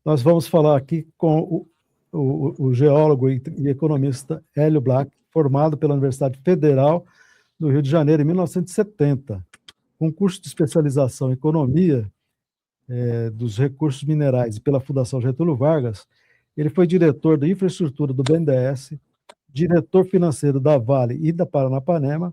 Nós vamos falar aqui com o geólogo e economista Hélio Black, formado pela Universidade Federal do Rio de Janeiro em 1970, com curso de especialização em economia dos recursos minerais e pela Fundação Getúlio Vargas. Ele foi diretor de infraestrutura do BNDES, diretor financeiro da Vale e da Paranapanema,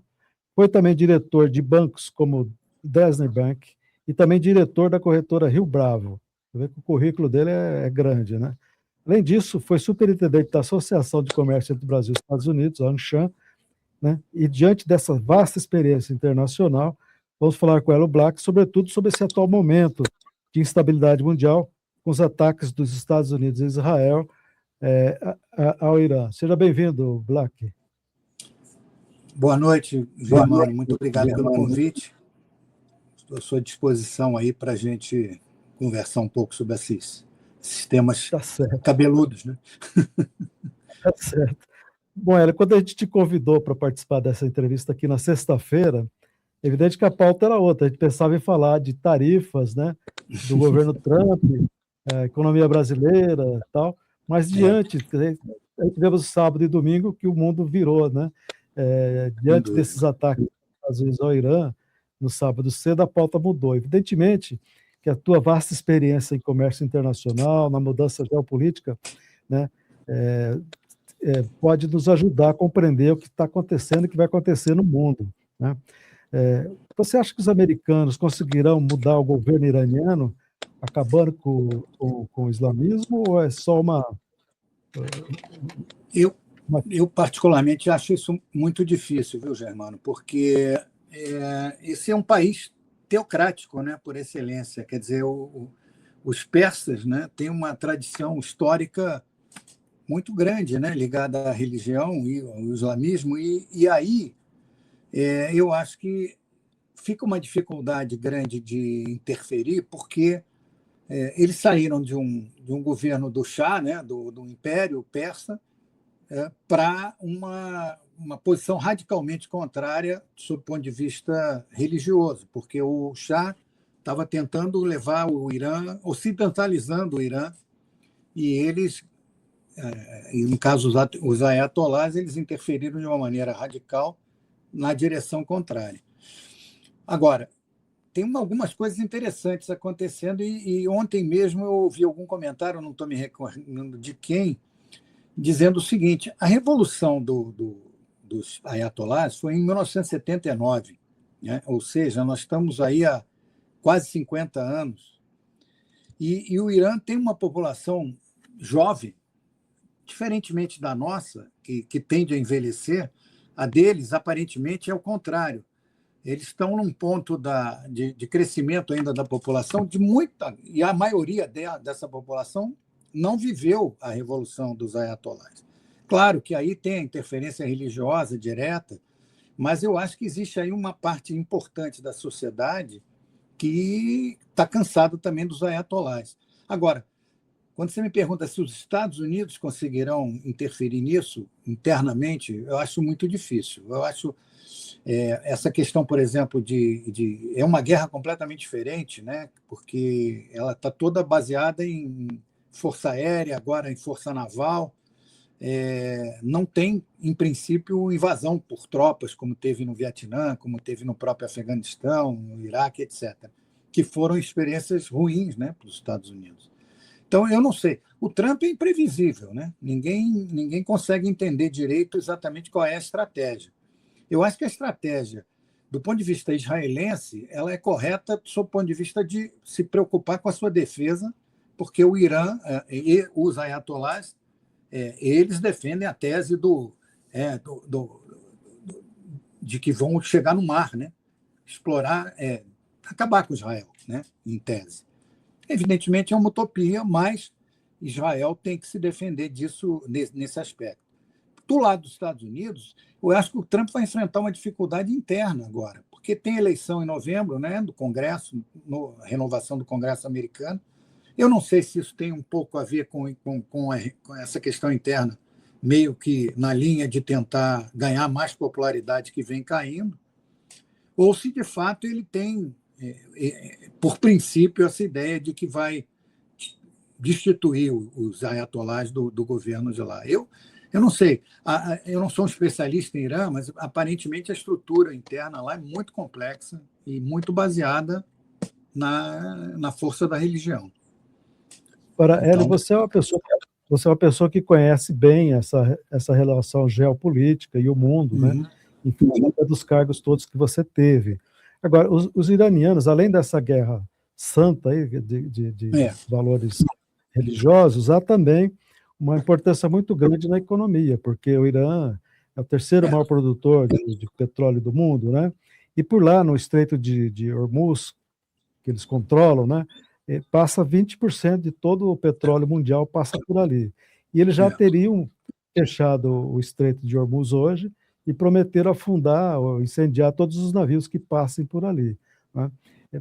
foi também diretor de bancos como Dresdner Bank e também diretor da corretora Rio Bravo. Você vê que o currículo dele é grande, né? Além disso, foi superintendente da Associação de Comércio entre o Brasil e os Estados Unidos, a ANCHAM, né? E diante dessa vasta experiência internacional, vamos falar com Hélio Black, sobretudo sobre esse atual momento de instabilidade mundial, com os ataques dos Estados Unidos e Israel ao Irã. Seja bem-vindo, Black. Boa noite, Germano. Muito obrigado pelo convite. Estou à sua disposição aí para a gente conversar um pouco sobre esses temas cabeludos, né? Tá certo. Bom, Hélio, quando a gente te convidou para participar dessa entrevista aqui na sexta-feira, é evidente que a pauta era outra. A gente pensava em falar de tarifas, né, do governo Trump, economia brasileira e tal, mas diante, a gente vemos sábado e domingo que o mundo virou, né? Diante desses ataques dos Estados Unidos ao Irã, no sábado cedo, a pauta mudou. Evidentemente que a tua vasta experiência em comércio internacional, na mudança geopolítica, né, pode nos ajudar a compreender o que está acontecendo e o que vai acontecer no mundo, né? Você acha que os americanos conseguirão mudar o governo iraniano, acabando com o islamismo, ou é só uma... Eu particularmente acho isso muito difícil, viu, Germano? Porque esse é um país teocrático, né, por excelência. Quer dizer, os persas, né, têm uma tradição histórica muito grande, né, ligada à religião e ao islamismo. E aí eu acho que fica uma dificuldade grande de interferir, porque eles saíram de um governo do Shah, né, do Império Persa, para uma posição radicalmente contrária sob o ponto de vista religioso, porque o Shah estava tentando levar o Irã, ocidentalizando o Irã, e eles, no caso os ayatolás, eles interferiram de uma maneira radical na direção contrária. Agora, tem algumas coisas interessantes acontecendo, e ontem mesmo eu ouvi algum comentário, não estou me recordando de quem, dizendo o seguinte: a revolução dos ayatolás foi em 1979, né? Ou seja, nós estamos aí há quase 50 anos, e o Irã tem uma população jovem, diferentemente da nossa, que tende a envelhecer. A deles, aparentemente, é o contrário. Eles estão num ponto de crescimento ainda da população, e a maioria dessa população não viveu a revolução dos ayatolás. Claro que aí tem a interferência religiosa direta, mas eu acho que existe aí uma parte importante da sociedade que está cansado também dos ayatolás. Agora, quando você me pergunta se os Estados Unidos conseguirão interferir nisso internamente, eu acho muito difícil. Eu acho essa questão, por exemplo, é uma guerra completamente diferente, né? Porque ela está toda baseada em força aérea, agora em força naval. Não tem, em princípio, invasão por tropas, como teve no Vietnã, como teve no próprio Afeganistão, no Iraque, etc., que foram experiências ruins, né, para os Estados Unidos. Então, eu não sei. O Trump é imprevisível, né? Ninguém consegue entender direito exatamente qual é a estratégia. Eu acho que a estratégia, do ponto de vista israelense, ela é correta sob o ponto de vista de se preocupar com a sua defesa, porque o Irã e os ayatolás, eles defendem a tese de que vão chegar no mar, né? Explorar, acabar com Israel, né? Em tese. Evidentemente é uma utopia, mas Israel tem que se defender disso nesse aspecto. Do lado dos Estados Unidos, eu acho que o Trump vai enfrentar uma dificuldade interna agora, porque tem eleição em novembro, né, do Congresso, renovação do Congresso americano. Eu não sei se isso tem um pouco a ver com essa questão interna, meio que na linha de tentar ganhar mais popularidade que vem caindo, ou se, de fato, ele tem, por princípio, essa ideia de que vai destituir os ayatolás do governo de lá. Eu não sei, eu não sou um especialista em Irã, mas aparentemente a estrutura interna lá é muito complexa e muito baseada na força da religião. Para Hélio, Então, você é uma pessoa que conhece bem essa relação geopolítica e o mundo, né? Enfim, dos cargos todos que você teve. Agora, os iranianos, além dessa guerra santa aí, de valores religiosos, há também uma importância muito grande na economia, porque o Irã é o terceiro maior produtor de petróleo do mundo, né? E por lá, no Estreito de Hormuz, que eles controlam, né? Passa 20% de todo o petróleo mundial passa por ali. E eles já teriam fechado o Estreito de Hormuz hoje e prometeram afundar ou incendiar todos os navios que passem por ali, né?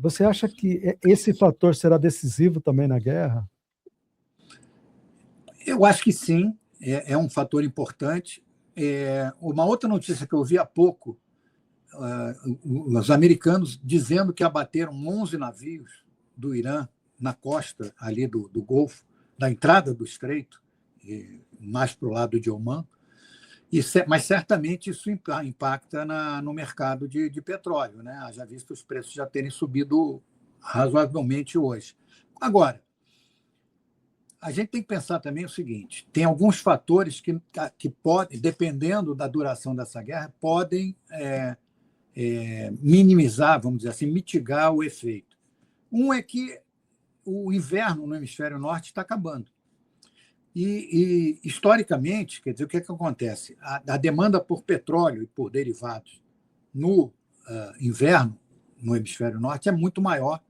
Você acha que esse fator será decisivo também na guerra? Eu acho que sim, é um fator importante. Uma outra notícia que eu vi há pouco, os americanos dizendo que abateram 11 navios do Irã na costa ali do Golfo, da entrada do Estreito, mais para o lado de Omã, mas certamente isso impacta no mercado de petróleo, né? Já visto os preços já terem subido razoavelmente hoje. Agora, a gente tem que pensar também o seguinte: tem alguns fatores que podem, dependendo da duração dessa guerra, podem minimizar, vamos dizer assim, mitigar o efeito. Um é que o inverno no hemisfério norte está acabando. E historicamente, quer dizer, o que acontece? A demanda por petróleo e por derivados no inverno no hemisfério norte é muito maior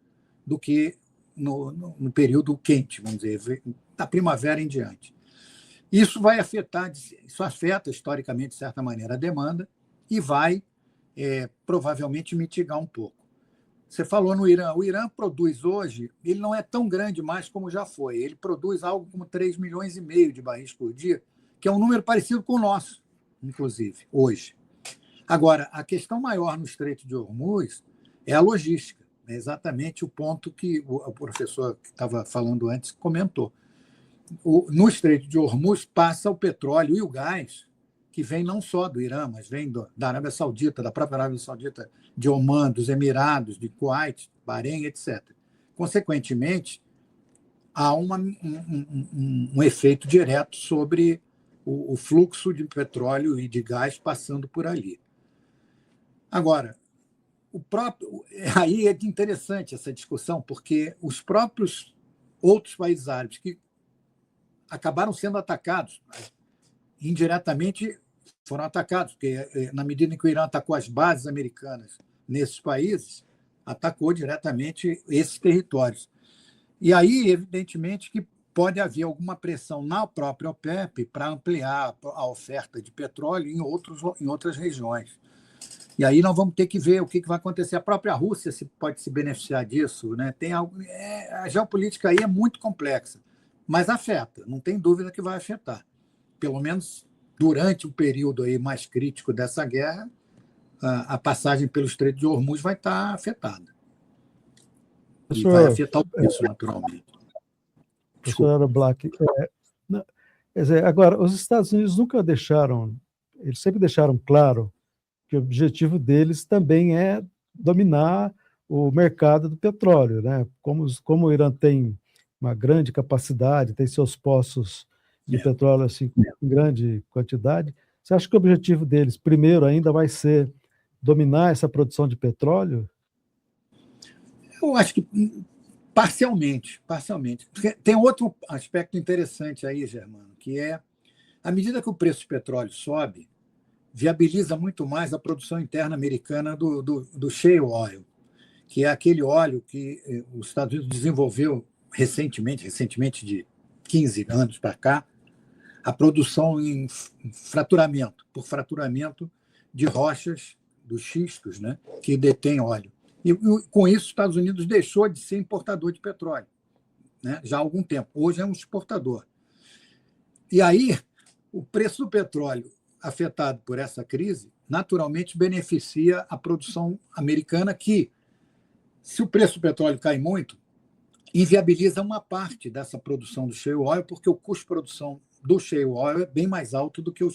do que no período quente, vamos dizer, da primavera em diante. Isso afeta historicamente, de certa maneira, a demanda e vai provavelmente mitigar um pouco. Você falou no Irã. O Irã produz hoje, ele não é tão grande mais como já foi. Ele produz algo como 3,5 milhões de barris por dia, que é um número parecido com o nosso, inclusive, hoje. Agora, a questão maior no Estreito de Hormuz é a logística. É exatamente o ponto que o professor que estava falando antes comentou. No Estreito de Hormuz passa o petróleo e o gás, que vem não só do Irã, mas vem da Arábia Saudita, da própria Arábia Saudita, de Omã, dos Emirados, de Kuwait, Bahrein, etc. Consequentemente, há um efeito direto sobre o fluxo de petróleo e de gás passando por ali. Agora, aí é interessante essa discussão, porque os próprios outros países árabes que acabaram sendo atacados, indiretamente foram atacados, porque na medida em que o Irã atacou as bases americanas nesses países, atacou diretamente esses territórios. E aí, evidentemente, que pode haver alguma pressão na própria OPEP para ampliar a oferta de petróleo em outras regiões. E aí nós vamos ter que ver o que vai acontecer. A própria Rússia pode se beneficiar disso, né? A geopolítica aí é muito complexa, mas afeta, não tem dúvida que vai afetar. Pelo menos durante o período aí mais crítico dessa guerra, a passagem pelo Estreito de Hormuz vai estar afetada. E vai afetar o preço, naturalmente. Professor Black, quer dizer, agora, os Estados Unidos nunca deixaram, eles sempre deixaram claro que o objetivo deles também é dominar o mercado do petróleo, né? Como o Irã tem uma grande capacidade, tem seus poços de petróleo assim, em grande quantidade, você acha que o objetivo deles, primeiro, ainda vai ser dominar essa produção de petróleo? Eu acho que parcialmente. Tem outro aspecto interessante aí, Germano, que é, à medida que o preço do petróleo sobe, viabiliza muito mais a produção interna americana do shale oil, que é aquele óleo que os Estados Unidos desenvolveu recentemente de 15 anos para cá, a produção por fraturamento de rochas, dos xistos, né, que detêm óleo. E com isso, os Estados Unidos deixou de ser importador de petróleo, né, já há algum tempo. Hoje é um exportador. E aí, o preço do petróleo afetado por essa crise, naturalmente beneficia a produção americana, que, se o preço do petróleo cai muito, inviabiliza uma parte dessa produção do shale oil, porque o custo de produção do shale oil é bem mais alto do que o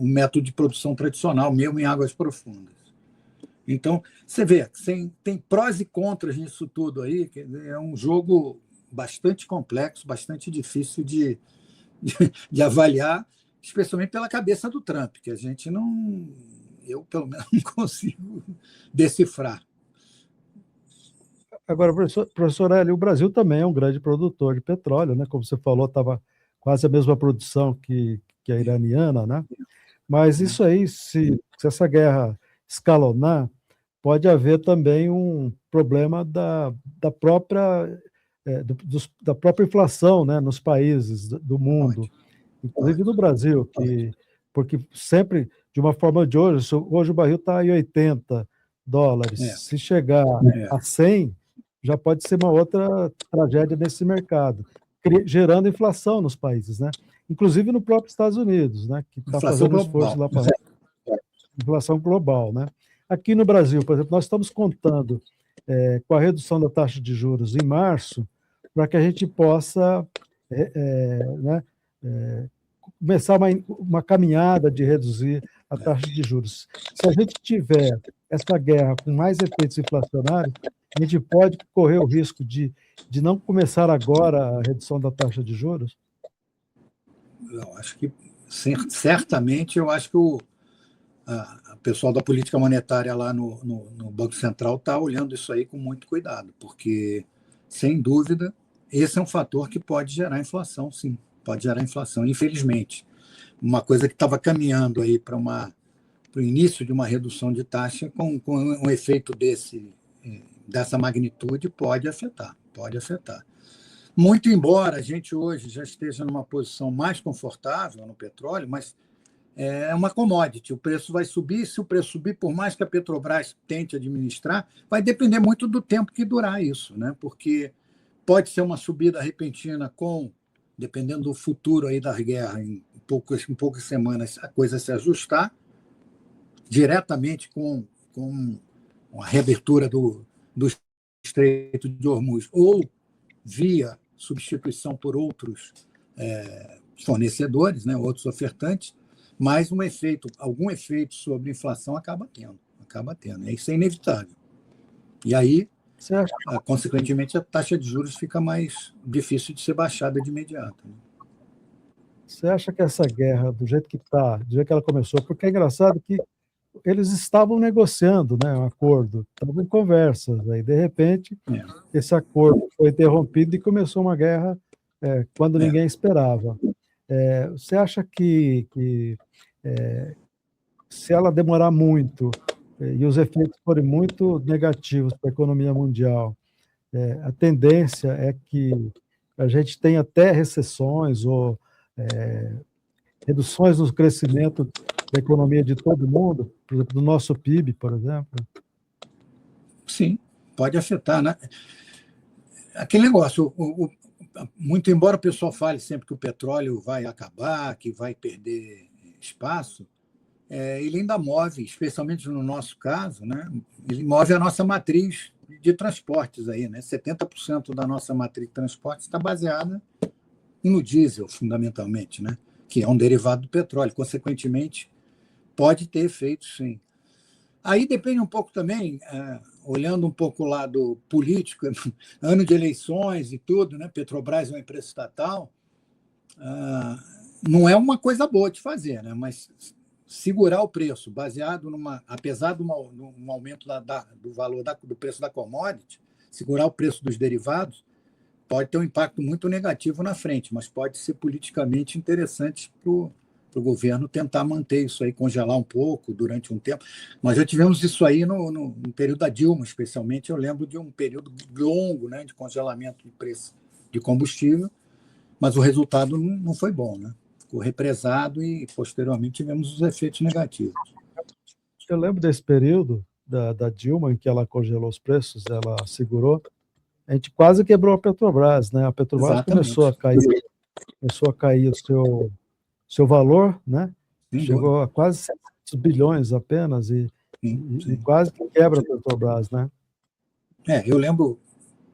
método de produção tradicional, mesmo em águas profundas. Então, você vê, tem prós e contras nisso tudo aí, que é um jogo bastante complexo, bastante difícil de avaliar, especialmente pela cabeça do Trump, que a gente não, eu pelo menos não consigo decifrar. Agora, professor Hélio, o Brasil também é um grande produtor de petróleo, né? Como você falou, estava quase a mesma produção que a iraniana, né? Mas isso aí, se essa guerra escalonar, pode haver também um problema da própria, da própria inflação, né, nos países do mundo, inclusive no Brasil, porque sempre, de uma forma ou de hoje o barril está em $80. Se chegar a 100, já pode ser uma outra tragédia nesse mercado, gerando inflação nos países, né? Inclusive no próprio Estados Unidos, né, que está fazendo um esforço lá para inflação global, né? Aqui no Brasil, por exemplo, nós estamos contando com a redução da taxa de juros em março para que a gente possa né, começar uma caminhada de reduzir a taxa de juros. Se a gente tiver essa guerra com mais efeitos inflacionários, a gente pode correr o risco de não começar agora a redução da taxa de juros? Eu acho que, certamente, eu acho que o pessoal da política monetária lá no Banco Central está olhando isso aí com muito cuidado, porque, sem dúvida, esse é um fator que pode gerar inflação, sim, pode gerar inflação, infelizmente. Uma coisa que estava caminhando aí para o início de uma redução de taxa, com um efeito dessa magnitude, pode afetar. Muito embora a gente hoje já esteja numa posição mais confortável no petróleo, mas é uma commodity, o preço vai subir, se o preço subir, por mais que a Petrobras tente administrar, vai depender muito do tempo que durar isso, né? Porque pode ser uma subida repentina dependendo do futuro aí da guerra, em poucas semanas a coisa se ajustar, diretamente com a reabertura do Estreito de Hormuz, ou via substituição por outros fornecedores, né, outros ofertantes, mas algum efeito sobre a inflação acaba tendo. Isso é inevitável. E aí, consequentemente, a taxa de juros fica mais difícil de ser baixada de imediato. Você acha que essa guerra, do jeito que está, do jeito que ela começou, porque é engraçado que eles estavam negociando, né, um acordo, estavam em conversas, aí de repente esse acordo foi interrompido e começou uma guerra quando ninguém esperava. Você acha que se ela demorar muito e os efeitos forem muito negativos para a economia mundial, a tendência é que a gente tenha até recessões ou reduções no crescimento da economia de todo mundo, por exemplo, do nosso PIB, por exemplo? Sim, pode afetar, né? Aquele negócio, muito embora o pessoal fale sempre que o petróleo vai acabar, que vai perder espaço, ele ainda move, especialmente no nosso caso, né? Ele move a nossa matriz de transportes aí, né? 70% da nossa matriz de transportes está baseada no diesel, fundamentalmente, né? Que é um derivado do petróleo. Consequentemente, pode ter efeitos, sim. Aí depende um pouco também, olhando um pouco o lado político, ano de eleições e tudo, né? Petrobras é uma empresa estatal, não é uma coisa boa de fazer, né? Mas segurar o preço, baseado apesar de um aumento do valor do preço da commodity, segurar o preço dos derivados, pode ter um impacto muito negativo na frente, mas pode ser politicamente interessante para o governo tentar manter isso aí, congelar um pouco durante um tempo. Nós já tivemos isso aí no período da Dilma, especialmente. Eu lembro de um período longo, né, de congelamento de preço de combustível, mas o resultado não foi bom, né? Ficou represado e, posteriormente, tivemos os efeitos negativos. Eu lembro desse período da Dilma, em que ela congelou os preços, ela segurou. A gente quase quebrou a Petrobras, né? A Petrobras começou a cair o seu valor, né? Chegou a quase 700 bilhões apenas e quase que quebra a Petrobras, né? Eu lembro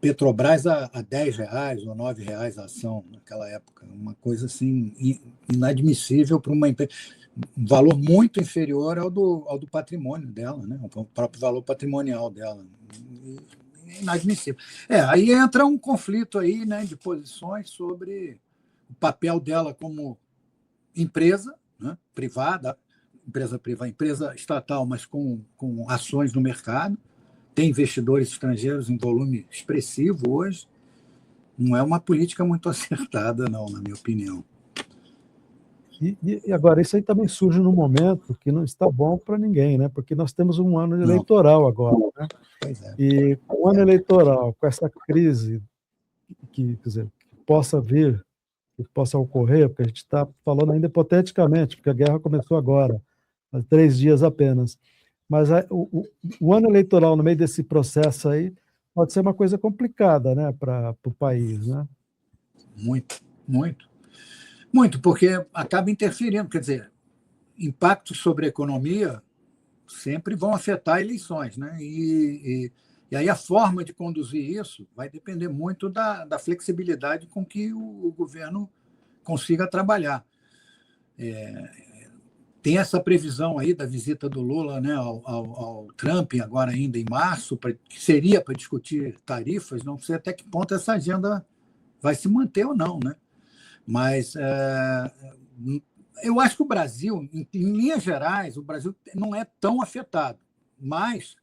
Petrobras a R$ 10 ou R$ 9 a ação naquela época, uma coisa assim inadmissível para uma empresa, um valor muito inferior ao do patrimônio dela, né? O próprio valor patrimonial dela. Inadmissível. Aí entra um conflito aí, né, de posições sobre o papel dela como empresa, né, privada, empresa estatal, mas com ações no mercado. Tem investidores estrangeiros em volume expressivo hoje. Não é uma política muito acertada, não, na minha opinião. E agora, isso aí também surge num momento que não está bom para ninguém, né? Porque nós temos um ano eleitoral agora, né? Pois é. E com o ano eleitoral, com essa crise que, quer dizer, que possa vir, que possa ocorrer, porque a gente está falando ainda hipoteticamente, porque a guerra começou agora, há 3 dias apenas. Mas o ano eleitoral, no meio desse processo aí, pode ser uma coisa complicada, né, para o país, né? Muito, muito. Muito, porque acaba interferindo. Quer dizer, impactos sobre a economia sempre vão afetar eleições, né? E aí a forma de conduzir isso vai depender muito da flexibilidade com que o governo consiga trabalhar. Tem essa previsão aí da visita do Lula, né, ao Trump, agora ainda em março, que seria para discutir tarifas. Não sei até que ponto essa agenda vai se manter ou não, né? Mas eu acho que o Brasil, em linhas gerais, o Brasil não é tão afetado, mas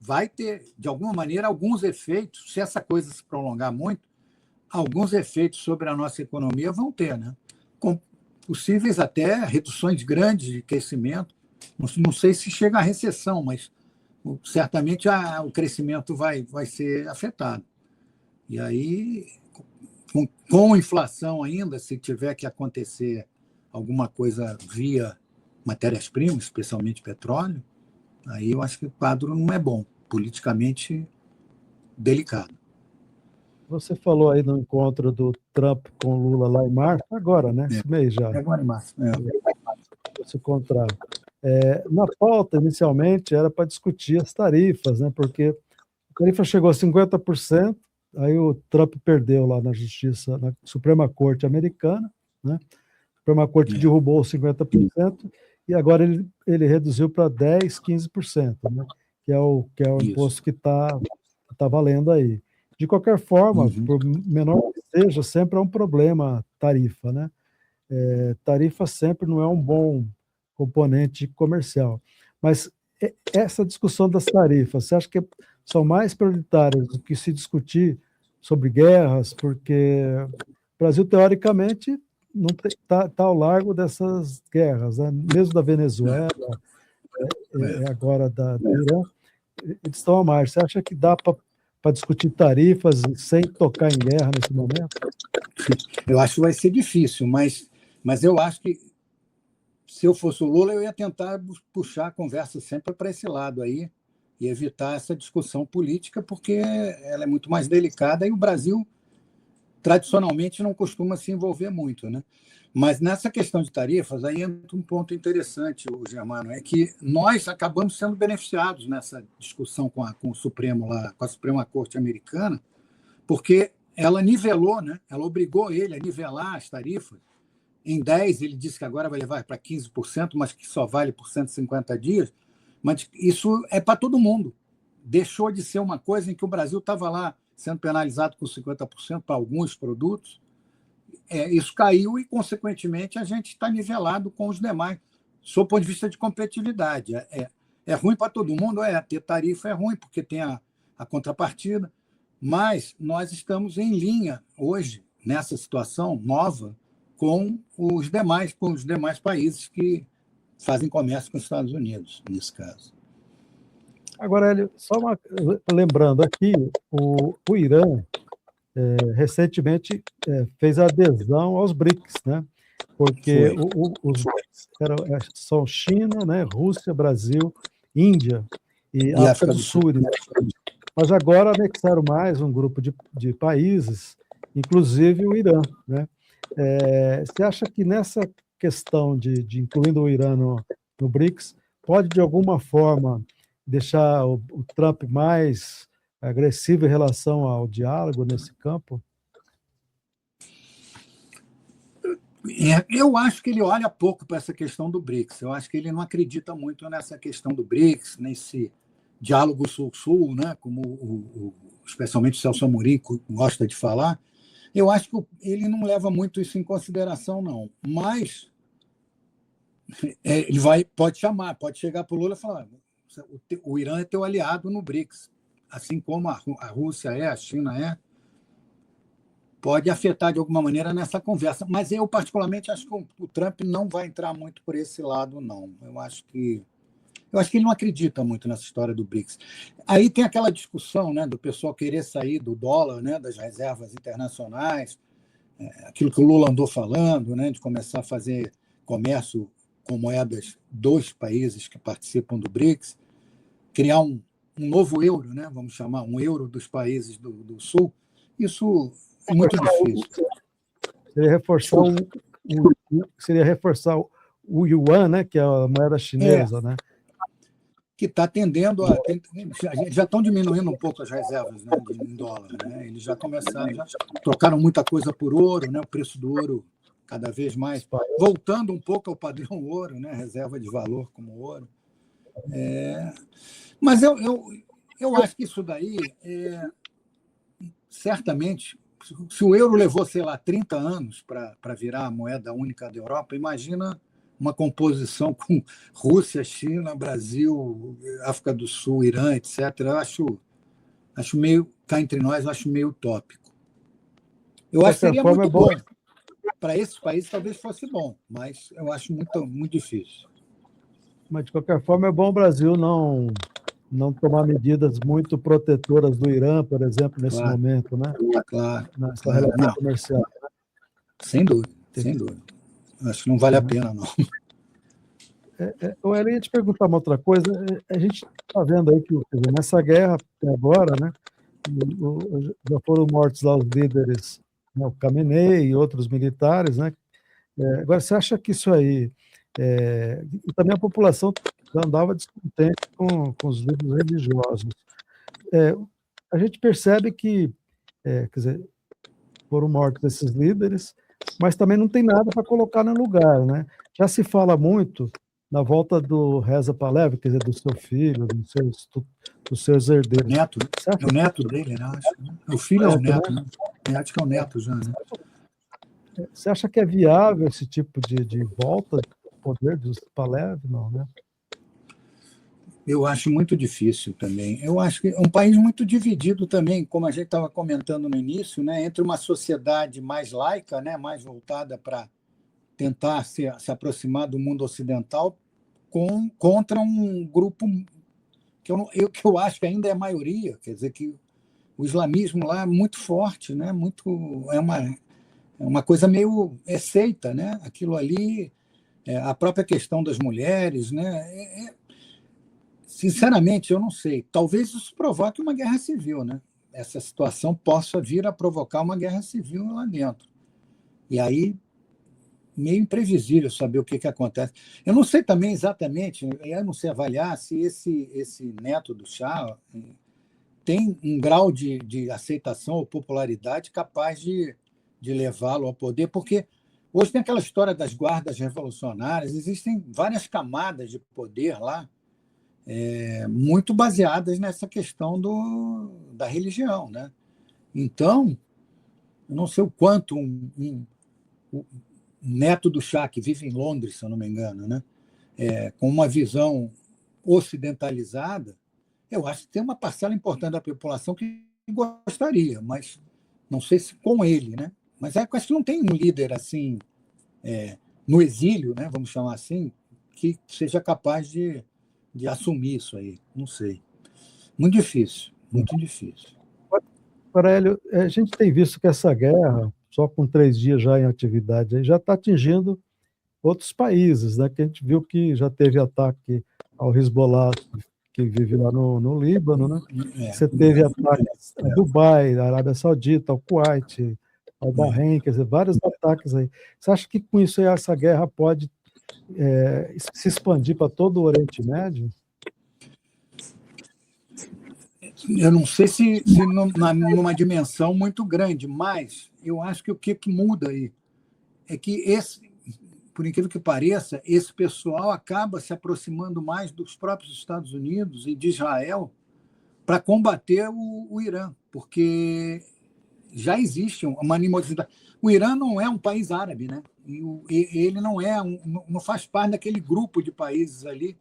vai ter, de alguma maneira, alguns efeitos, se essa coisa se prolongar muito, alguns efeitos sobre a nossa economia vão ter, né? Com possíveis até reduções grandes de crescimento. Não sei se chega à recessão, mas certamente o crescimento vai ser afetado. E aí, com inflação ainda, se tiver que acontecer alguma coisa via matérias-primas, especialmente petróleo, aí eu acho que o quadro não é bom, politicamente delicado. Você falou aí no encontro do Trump com Lula lá em março, agora, né? Esse mês já. Agora em março. Se encontrar. Na pauta, inicialmente, era para discutir as tarifas, né? Porque a tarifa chegou a 50%, aí o Trump perdeu lá na Justiça, na Suprema Corte americana, né? A Suprema Corte derrubou os 50%, e agora ele reduziu para 10%, 15%, né? Que é o imposto que está valendo aí. De qualquer forma, por menor que seja, sempre é um problema a tarifa, né? Tarifa sempre não é um bom componente comercial. Mas essa discussão das tarifas, você acha que são mais prioritárias do que se discutir sobre guerras? Porque o Brasil, teoricamente, não está ao largo dessas guerras, né? Mesmo da Venezuela, agora da Irã, eles estão à margem. Você acha que dá para discutir tarifas sem tocar em guerra nesse momento? Eu acho que vai ser difícil, mas eu acho que, se eu fosse o Lula, eu ia tentar puxar a conversa sempre para esse lado aí e evitar essa discussão política, porque ela é muito mais delicada e o Brasil, tradicionalmente, não costuma se envolver muito, né? Mas nessa questão de tarifas, aí entra um ponto interessante, Germano, é que nós acabamos sendo beneficiados nessa discussão com o Supremo lá, com a Suprema Corte americana, porque ela nivelou, né? Ela obrigou ele a nivelar as tarifas. Em 10, ele disse que agora vai levar para 15%, mas que só vale por 150 dias. Mas isso é para todo mundo. Deixou de ser uma coisa em que o Brasil estava lá sendo penalizado com 50% para alguns produtos. Isso caiu e, consequentemente, a gente está nivelado com os demais, sob o ponto de vista de competitividade. É ruim para todo mundo? Ter tarifa é ruim, porque tem a contrapartida, mas nós estamos em linha hoje, nessa situação nova, com os demais países que fazem comércio com os Estados Unidos, nesse caso. Agora, Hélio, só lembrando aqui, o Irã recentemente fez a adesão aos BRICS, né? Porque os BRICS são China, né, Rússia, Brasil, Índia e África do Sul. Mas agora anexaram mais um grupo de países, inclusive o Irã, né? Você acha que nessa questão de incluindo o Irã no BRICS, pode, de alguma forma, deixar o Trump mais agressivo em relação ao diálogo nesse campo? Eu acho que ele olha pouco para essa questão do BRICS. Eu acho que ele não acredita muito nessa questão do BRICS, nesse diálogo sul-sul, né? Como especialmente o Celso Amorim gosta de falar. Eu acho que ele não leva muito isso em consideração, não. Mas ele pode chamar, pode chegar para o Lula e falar: o Irã é teu aliado no BRICS, assim como a Rússia é, a China é. Pode afetar de alguma maneira nessa conversa. Mas eu, particularmente, acho que o Trump não vai entrar muito por esse lado, não. Eu acho que ele não acredita muito nessa história do BRICS. Aí tem aquela discussão, né, do pessoal querer sair do dólar, né, das reservas internacionais, aquilo que o Lula andou falando, né, de começar a fazer comércio com moedas dos países que participam do BRICS, criar um novo euro, né, vamos chamar um euro dos países do Sul. Isso é muito difícil. Seria reforçar o yuan, né, que é a moeda chinesa, né? Que está tendendo a... Já estão diminuindo um pouco as reservas, né, em dólar. Né? Eles já começaram, já trocaram muita coisa por ouro, né? O preço do ouro cada vez mais, voltando um pouco ao padrão ouro, né? Reserva de valor como ouro. Mas eu acho que isso daí, certamente, se o euro levou, sei lá, 30 anos para virar a moeda única da Europa, imagina uma composição com Rússia, China, Brasil, África do Sul, Irã, etc. Eu acho meio, cá entre nós, eu acho meio utópico. Eu acho que seria muito bom. Para esses países talvez fosse bom, mas eu acho muito, muito difícil. Mas, de qualquer forma, é bom o Brasil não tomar medidas muito protetoras do Irã, por exemplo, nesse momento, né? Claro. Nessa relação comercial. Sem dúvida, sem dúvida. Acho que não vale a pena, não. Eu ia te perguntar uma outra coisa. A gente está vendo aí que, nessa guerra até agora, né, já foram mortos lá os líderes, né, o Khamenei e outros militares, né? Agora, você acha que isso aí... e também a população andava descontente com os líderes religiosos. A gente percebe que, quer dizer, foram mortos esses líderes, mas também não tem nada para colocar no lugar, né? Já se fala muito na volta do Reza Pahlavi, quer dizer, do seu filho, dos seus herdeiros. Neto, é o neto dele, né? O filho é o neto, né? Acho que é o neto já, né? Você acha que é viável esse tipo de volta do poder dos Pahlavi? Não, né? Eu acho muito difícil também. Eu acho que é um país muito dividido também, como a gente estava comentando no início, né, entre uma sociedade mais laica, né, mais voltada para tentar se aproximar do mundo ocidental, contra um grupo que eu acho que ainda é a maioria, quer dizer, que o islamismo lá é muito forte, né, é uma coisa meio seita, né? Aquilo ali, a própria questão das mulheres, né? Sinceramente, eu não sei. Talvez isso provoque uma guerra civil, né? Essa situação possa vir a provocar uma guerra civil lá dentro. E aí, meio imprevisível saber o que acontece. Eu não sei também exatamente, eu não sei avaliar se esse neto do Shah tem um grau de aceitação ou popularidade capaz de levá-lo ao poder, porque hoje tem aquela história das guardas revolucionárias, existem várias camadas de poder lá, muito baseadas nessa questão da religião, né? Então, eu não sei o quanto um neto do Shah, que vive em Londres, se eu não me engano, né? Com uma visão ocidentalizada, eu acho que tem uma parcela importante da população que gostaria, mas não sei se com ele, né? Mas eu acho que não tem um líder assim, no exílio, né? Vamos chamar assim, que seja capaz de assumir isso aí. Não sei. Muito difícil, muito difícil. Aurélio, a gente tem visto que essa guerra, só com 3 dias já em atividade, já está atingindo outros países, né? Que a gente viu que já teve ataque ao Hezbollah, que vive lá no Líbano, né? Você teve ataques a Dubai, a Arábia Saudita, ao Kuwait, ao Bahrein, quer dizer, vários ataques aí. Você acha que com isso aí, essa guerra pode se expandir para todo o Oriente Médio? Eu não sei se numa dimensão muito grande, mas eu acho que o que muda aí é que por incrível que pareça, esse pessoal acaba se aproximando mais dos próprios Estados Unidos e de Israel para combater o Irã, porque já existe uma animosidade. O Irã não é um país árabe, né? Ele não faz parte daquele grupo de países ali.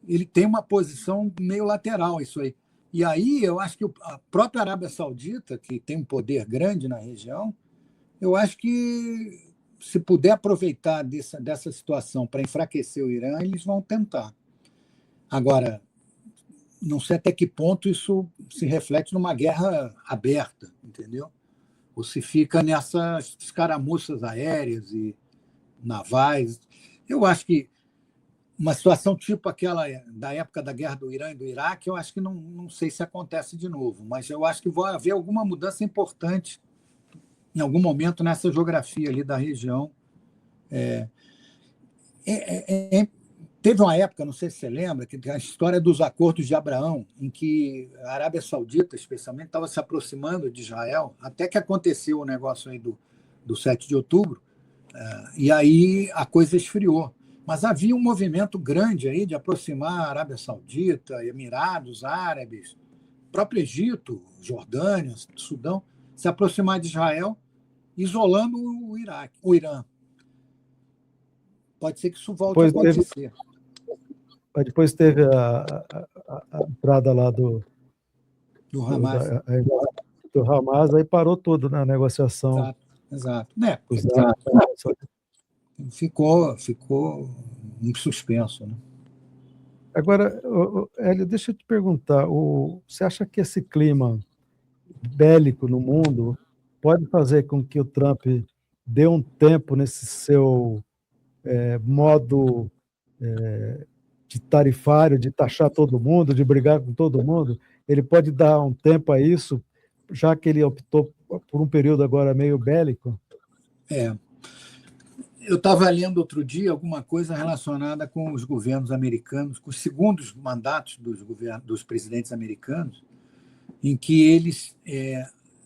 Ele tem uma posição meio lateral, isso aí. E aí eu acho que a própria Arábia Saudita, que tem um poder grande na região, eu acho que se puder aproveitar dessa situação para enfraquecer o Irã, eles vão tentar. Agora, não sei até que ponto isso se reflete numa guerra aberta, entendeu? Ou se fica nessas escaramuças aéreas e navais. Eu acho que uma situação tipo aquela da época da guerra do Irã e do Iraque, eu acho que não sei se acontece de novo, mas eu acho que vai haver alguma mudança importante em algum momento nessa geografia ali da região. Teve uma época, não sei se você lembra, que a história dos acordos de Abraão, em que a Arábia Saudita, especialmente, estava se aproximando de Israel, até que aconteceu o negócio aí do 7 de outubro, e aí a coisa esfriou. Mas havia um movimento grande aí de aproximar a Arábia Saudita, Emirados Árabes, próprio Egito, Jordânia, Sudão, se aproximar de Israel, isolando o Irã. Pode ser que isso volte a acontecer. Depois teve a entrada lá do Hamas. Do Hamas, aí parou tudo na negociação. Exato. Ficou em suspenso. Né? Agora, Hélio, deixa eu te perguntar, você acha que esse clima bélico no mundo pode fazer com que o Trump dê um tempo nesse seu modo de tarifário, de taxar todo mundo, de brigar com todo mundo? Ele pode dar um tempo a isso, já que ele optou por um período agora meio bélico? Eu estava lendo outro dia alguma coisa relacionada com os governos americanos, com os segundos mandatos dos presidentes americanos, em que eles,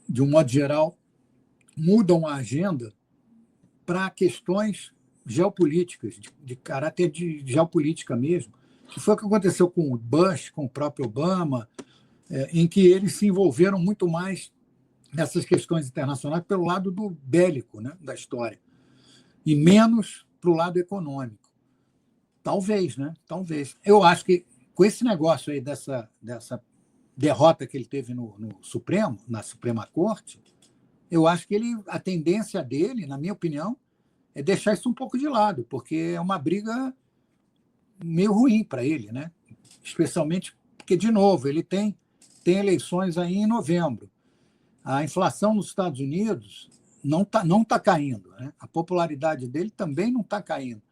de um modo geral, mudam a agenda para questões geopolíticas, de caráter de geopolítica mesmo, que foi o que aconteceu com o Bush, com o próprio Obama, em que eles se envolveram muito mais nessas questões internacionais pelo lado do bélico, né, da história, e menos para o lado econômico. Talvez, né? Talvez. Eu acho que com esse negócio aí dessa derrota que ele teve no Supremo, na Suprema Corte, eu acho que a tendência dele, na minha opinião, é deixar isso um pouco de lado, porque é uma briga meio ruim para ele, né? Especialmente porque, de novo, ele tem eleições aí em novembro. A inflação nos Estados Unidos não tá caindo, né? A popularidade dele também não está caindo,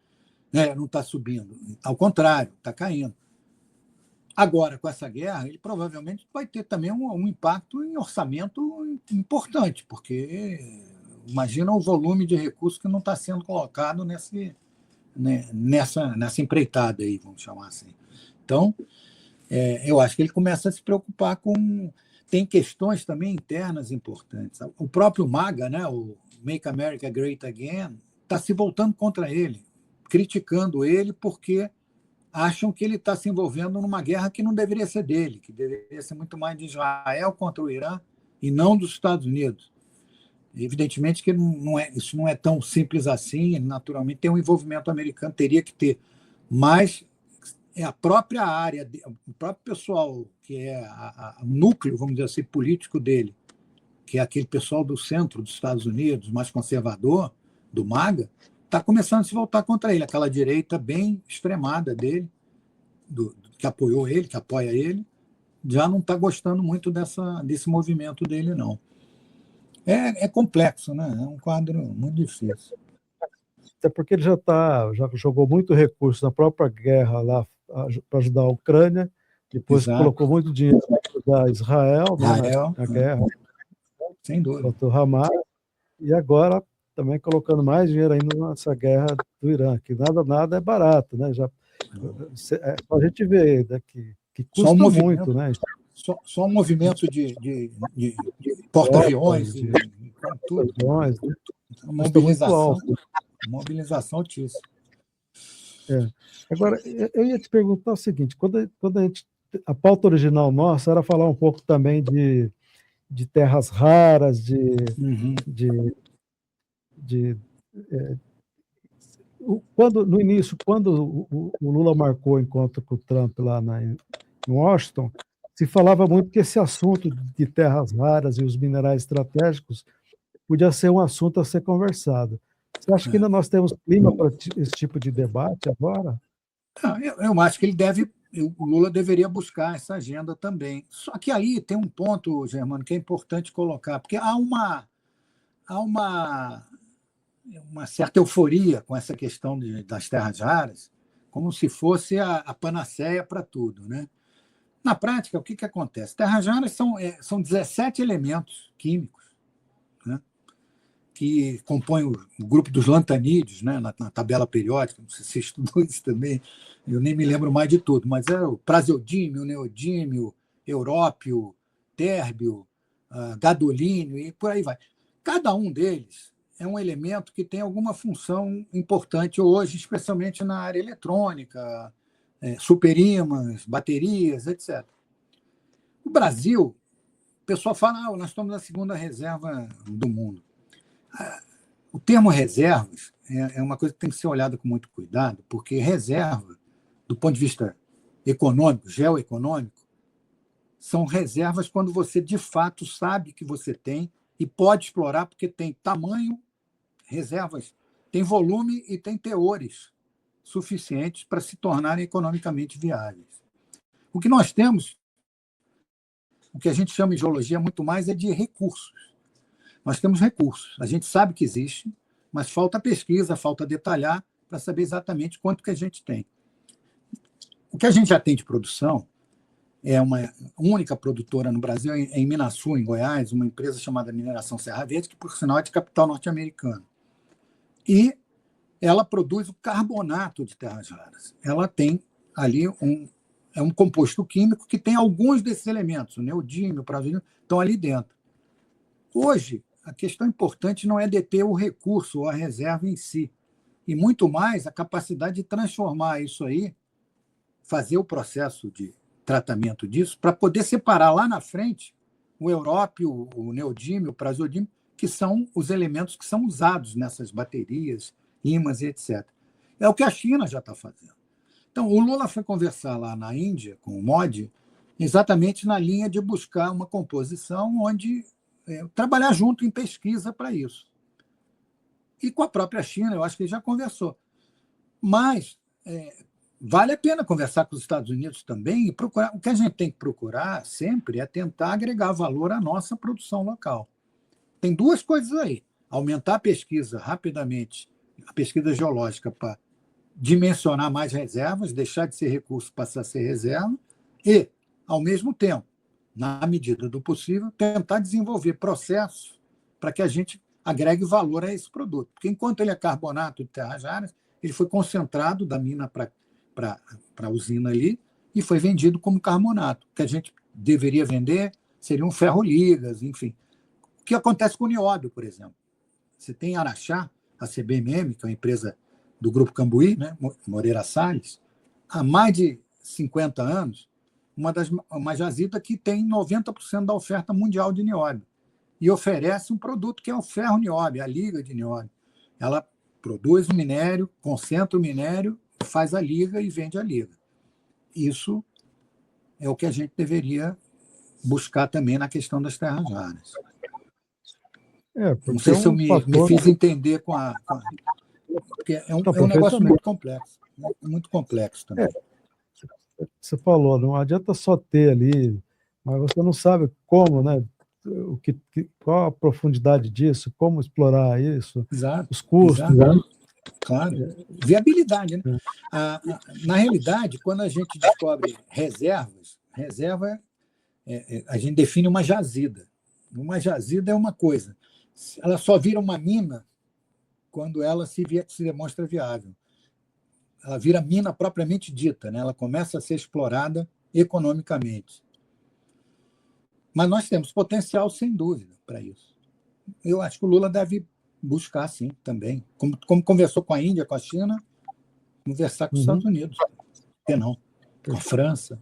né? Não está subindo. Ao contrário, está caindo. Agora, com essa guerra, ele provavelmente vai ter também um impacto em orçamento importante, porque imagina o volume de recursos que não está sendo colocado nessa empreitada aí, vamos chamar assim. Então, eu acho que ele começa a se preocupar com... Tem questões também internas importantes. O próprio MAGA, né, o Make America Great Again, está se voltando contra ele, criticando ele porque acham que ele está se envolvendo numa guerra que não deveria ser dele, que deveria ser muito mais de Israel contra o Irã e não dos Estados Unidos. Evidentemente que isso não é tão simples assim, naturalmente tem um envolvimento americano, teria que ter, mas a própria área, o próprio pessoal que é o núcleo, vamos dizer assim, político dele, que é aquele pessoal do centro dos Estados Unidos, mais conservador, do MAGA, está começando a se voltar contra ele, aquela direita bem extremada dele, que apoiou ele, que apoia ele, já não está gostando muito desse movimento dele, não. É complexo, né? É um quadro muito difícil. Até porque ele já jogou muito recurso na própria guerra lá para ajudar a Ucrânia, depois colocou muito dinheiro para ajudar Israel, na guerra, sem dúvida, contra o Hamas, e agora também colocando mais dinheiro ainda nessa guerra do Irã, que nada é barato, né? A gente vê que custa muito, né? Só um movimento de porta-aviões e tudo. Mobilização altíssima. Agora, eu ia te perguntar o seguinte, quando a pauta original nossa era falar um pouco também de terras raras, no início, quando o Lula marcou o encontro com o Trump lá em Washington, se falava muito que esse assunto de terras raras e os minerais estratégicos podia ser um assunto a ser conversado. Você acha que ainda nós temos clima para esse tipo de debate agora? Eu acho que o Lula deveria buscar essa agenda também. Só que aí tem um ponto, Germano, que é importante colocar, porque há uma certa euforia com essa questão das terras raras, como se fosse a panaceia para tudo, né? Na prática, o que acontece? Terras raras são 17 elementos químicos, né, que compõem o grupo dos lantanídeos, né, na tabela periódica. Não sei se você estudou isso também, eu nem me lembro mais de tudo, mas é o praseodímio, neodímio, európio, térbio, gadolínio e por aí vai. Cada um deles é um elemento que tem alguma função importante hoje, especialmente na área eletrônica, superímãs, baterias, etc. O Brasil, o pessoal fala, nós estamos na segunda reserva do mundo. O termo reservas é uma coisa que tem que ser olhada com muito cuidado, porque reserva, do ponto de vista econômico, geoeconômico, são reservas quando você, de fato, sabe que você tem e pode explorar, porque tem tamanho, reservas, tem volume e tem teores suficientes para se tornarem economicamente viáveis. O que nós temos, o que a gente chama em geologia muito mais é de recursos. Nós temos recursos, a gente sabe que existe, mas falta pesquisa, falta detalhar para saber exatamente quanto que a gente tem. O que a gente já tem de produção é uma única produtora no Brasil, em Minaçu, em Goiás, uma empresa chamada Mineração Serra Verde, que, por sinal, é de capital norte-americano. E ela produz o carbonato de terras raras. Ela tem ali um composto químico que tem alguns desses elementos, o neodímio, o praseodímio, estão ali dentro. Hoje, a questão importante não é deter o recurso ou a reserva em si, e muito mais a capacidade de transformar isso aí, fazer o processo de tratamento disso, para poder separar lá na frente o európio, o neodímio, o praseodímio, que são os elementos que são usados nessas baterias, ímãs e etc. É o que a China já está fazendo. Então, o Lula foi conversar lá na Índia com o Modi, exatamente na linha de buscar uma composição onde trabalhar junto em pesquisa para isso. E com a própria China, eu acho que ele já conversou. Mas vale a pena conversar com os Estados Unidos também e procurar. O que a gente tem que procurar sempre é tentar agregar valor à nossa produção local. Tem duas coisas aí. Aumentar a pesquisa rapidamente, a pesquisa geológica para dimensionar mais reservas, deixar de ser recurso, passar a ser reserva, e, ao mesmo tempo, na medida do possível, tentar desenvolver processos para que a gente agregue valor a esse produto. Porque enquanto ele é carbonato de terras raras, ele foi concentrado da mina para a usina ali e foi vendido como carbonato. O que a gente deveria vender seriam ferroligas, enfim. O que acontece com o nióbio, por exemplo? Você tem em Araxá, a CBMM, que é uma empresa do Grupo Cambuí, né, Moreira Salles, há mais de 50 anos, uma jazida que tem 90% da oferta mundial de nióbio e oferece um produto que é o ferro-nióbio, a liga de nióbio. Ela produz o minério, concentra o minério, faz a liga e vende a liga. Isso é o que a gente deveria buscar também na questão das terras raras. Não sei se eu me fiz entender porque é um negócio muito complexo. Muito complexo também. Você falou, não adianta só ter ali, mas você não sabe como, né? Qual a profundidade disso, como explorar isso, exato, os custos. Exato. Claro. Viabilidade, né? Na realidade, quando a gente descobre reservas, a gente define uma jazida. Uma jazida é uma coisa. Ela só vira uma mina quando ela se demonstra viável. Ela vira mina propriamente dita, né? Ela começa a ser explorada economicamente. Mas nós temos potencial, sem dúvida, para isso. Eu acho que o Lula deve buscar, sim, também. Como conversou com a Índia, com a China, conversar com os Estados Unidos. Por que não? Com a França.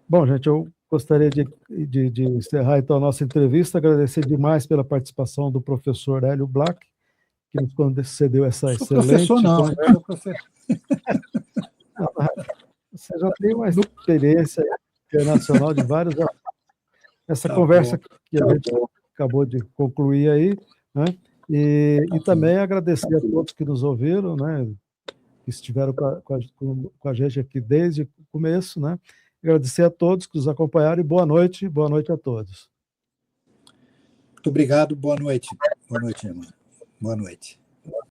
Bom, gente, eu gostaria de encerrar, então, a nossa entrevista, agradecer demais pela participação do professor Hélio Black, que nos concedeu essa excelente professor, não, conversa. sou professor. Você já tem uma experiência internacional de vários... Essa conversa que a gente acabou de concluir aí, né? E também agradecer a todos que nos ouviram, né? Que estiveram com a gente aqui desde o começo, né? Agradecer a todos que nos acompanharam e boa noite a todos. Muito obrigado, boa noite. Boa noite, irmão. Boa noite.